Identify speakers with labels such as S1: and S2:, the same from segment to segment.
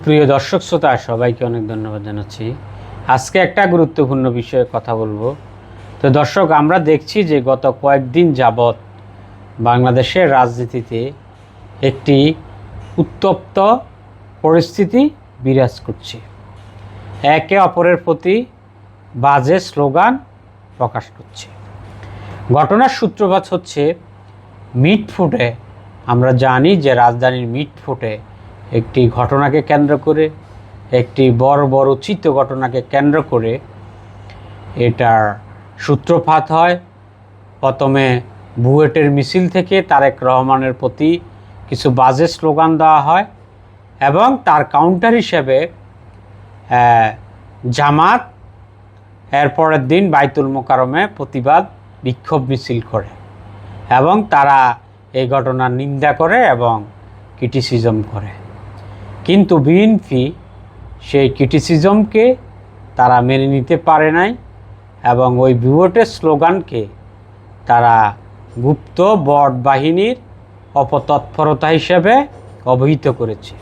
S1: প্রিয় দর্শক শ্রোতা সবাইকে অনেক ধন্যবাদ জানাচ্ছি। আজকে একটা গুরুত্বপূর্ণ বিষয়ে কথা বলবো। তো দর্শক, আমরা দেখছি যে গত কয়েকদিন যাবৎ বাংলাদেশের রাজনীতিতে একটি উত্তপ্ত পরিস্থিতি বিরাজ করছে। একে অপরের প্রতি বাজে স্লোগান প্রকাশ করছে। ঘটনার সূত্রপাত হচ্ছে মিটফুটে। আমরা জানি যে রাজধানীর মিটফুটে একটি ঘটনাকে কেন্দ্র করে, একটি বর্বরোচিত ঘটনাকে কেন্দ্র করে এটার সূত্রপাত হয়। প্রথমে বুয়েটের মিছিল থেকে তারেক রহমানের প্রতি কিছু বাজে স্লোগান দেওয়া হয় এবং তার কাউন্টার হিসেবে জামাত এর পরের দিন বাইতুল মোকাররমে প্রতিবাদ বিক্ষোভ মিছিল করে এবং তারা এই ঘটনার নিন্দা করে এবং ক্রিটিসিজম করে। কিন্তু বিএনপি সেই ক্রিটিসিজমকে তারা মেনে নিতে পারে নাই এবং ওই বুয়েটের স্লোগানকে তারা গুপ্ত বট বাহিনীর অপতৎপরতা হিসেবে অভিহিত করেছে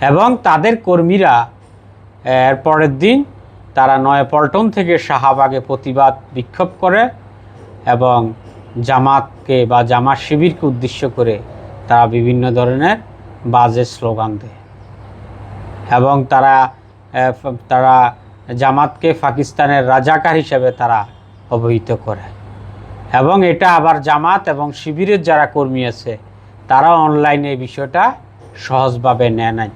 S1: এবং তাদের কর্মীরা এর পরের দিন তারা নয়াপল্টন থেকে শাহবাগে প্রতিবাদ বিক্ষোভ করে এবং জামাতকে বা জামাত শিবিরকে উদ্দেশ্য করে তারা বিভিন্ন ধরনের বাজে স্লোগান দেয় এবং তারা জামাতকে পাকিস্তানের রাজাকার হিসেবে তারা অভিহিত করে এবং এটা আবার জামাত এবং শিবিরের যারা কর্মী আছে তারা অনলাইনে এই বিষয়টা সহজভাবে নেয় নাই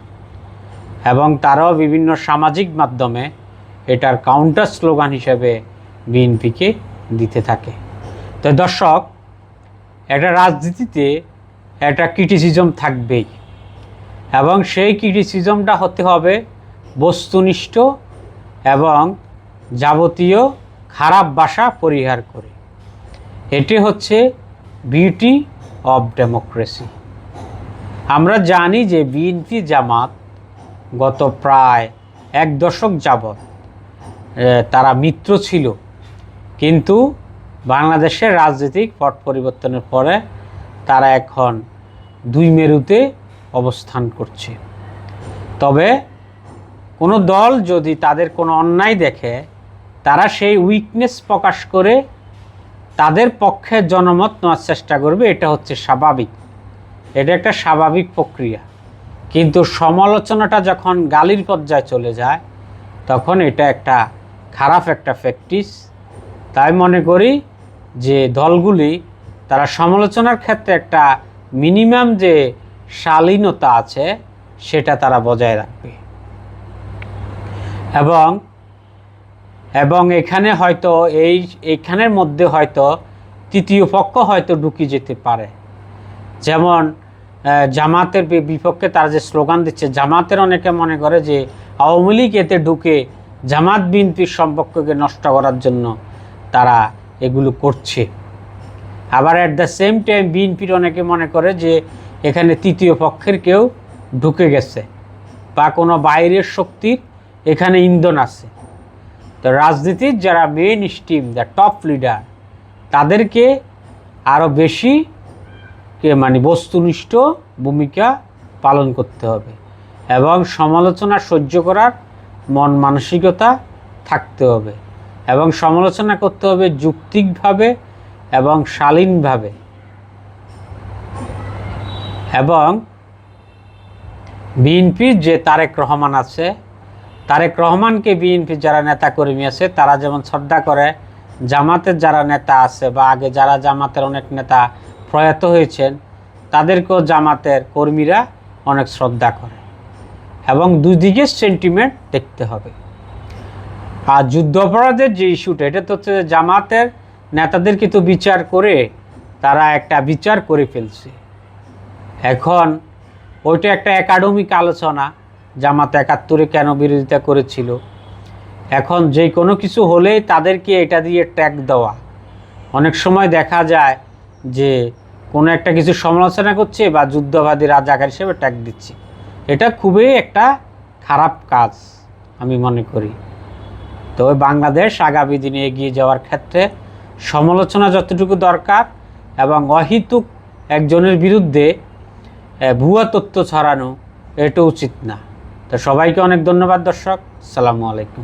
S1: এবং তারাও বিভিন্ন সামাজিক মাধ্যমে এটার কাউন্টার স্লোগান হিসেবে বিএনপিকে দিতে থাকে। তো দর্শক, একটা রাজনীতিতে একটা ক্রিটিসিজম থাকবেই এবং সেই ক্রিটিসিজমটা হতে হবে বস্তুনিষ্ঠ এবং যাবতীয় খারাপ ভাষা পরিহার করে। এটি হচ্ছে বিউটি অফ ডেমোক্রেসি। আমরা জানি যে বিএনপি জামাত গত প্রায় এক দশক যাবৎ তারা মিত্র ছিল, কিন্তু বাংলাদেশের রাজনৈতিক পট পরিবর্তনের পরে তারা এখন দুই মেরুতে অবস্থান করছে। তবে কোনো দল যদি তাদের কোনো অন্যায় দেখে তারা সেই উইকনেস প্রকাশ করে তাদের পক্ষে জনমত নেওয়ার চেষ্টা করবে। এটা হচ্ছে স্বাভাবিক, এটা একটা স্বাভাবিক প্রক্রিয়া। কিন্তু সমালোচনাটা যখন গালির পর্যায়ে চলে যায় তখন এটা একটা খারাপ একটা প্র্যাকটিস। তাই মনে করি যে দলগুলি তারা সমালোচনার ক্ষেত্রে একটা মিনিমাম যে শালীনতা আছে সেটা তারা বজায় রাখবে এবং এখানে হয়তো এইখানের মধ্যে হয়তো তৃতীয় পক্ষ হয়তো ঢুকে যেতে পারে। যেমন জামাতের বিপক্ষে তারা যে স্লোগান দিচ্ছে, জামাতের অনেকে মনে করে যে আওয়ামী লীগ এতে ঢুকে জামাত বিএনপির সম্পর্ককে নষ্ট করার জন্য তারা এগুলো করছে। আবার অ্যাট দ্য সেম টাইম বিএনপির অনেকে মনে করে যে এখানে তৃতীয় পক্ষের কেউ ঢুকে গেছে বা কোনো বাইরের শক্তির এখানে ইন্ধন আছে। তো রাজনীতির যারা main stream, the top leader, তাদেরকে আরও বেশি বস্তুনিষ্ঠ ভূমিকা পালন করতে হবে এবং সমালোচনা সহ্য করার মন মানসিকতা থাকতে হবে এবং সমালোচনা করতে হবে যৌক্তিকভাবে এবং শালীনভাবে। এবং বিএনপির যে তারেক রহমান আছে, তারেক রহমানকে বিএনপির যারা নেতাকর্মী আছে তারা যেমন শ্রদ্ধা করে, জামাতের যারা নেতা আছে বা আগে যারা জামাতের অনেক নেতা প্রয়াত হয়েছেন তাদেরকেও জামাতের কর্মীরা অনেক শ্রদ্ধা করে এবং দুই দিকের সেন্টিমেন্ট দেখতে হবে। আর যুদ্ধ অপরাধের যে ইস্যুটা, এটা তো হচ্ছে জামাতের নেতাদের কিন্তু বিচার করে তারা একটা বিচার করে ফেলছে। এখন ওইটা একটা একাডেমিক আলোচনা, জামাত ৭১ কেন বিরোধিতা করেছিল। এখন যে কোনো কিছু হলেই তাদেরকে এটা দিয়ে ট্যাগ দেওয়া, অনেক সময় দেখা যায় যে কোনো একটা কিছু সমালোচনা করছে বা যুদ্ধবাদী রাজাকার হিসেবে ট্যাগ দিচ্ছে। এটা খুবই একটা খারাপ কাজ আমি মনে করি। তো বাংলাদেশ আগামী দিনে এগিয়ে যাওয়ার ক্ষেত্রে সমালোচনা যতটুকু দরকার এবং অহেতুক একজনের বিরুদ্ধে ভুয়া তথ্য ছড়ানো এটা উচিত না। তো সবাইকে অনেক ধন্যবাদ দর্শক। আসসালামু আলাইকুম।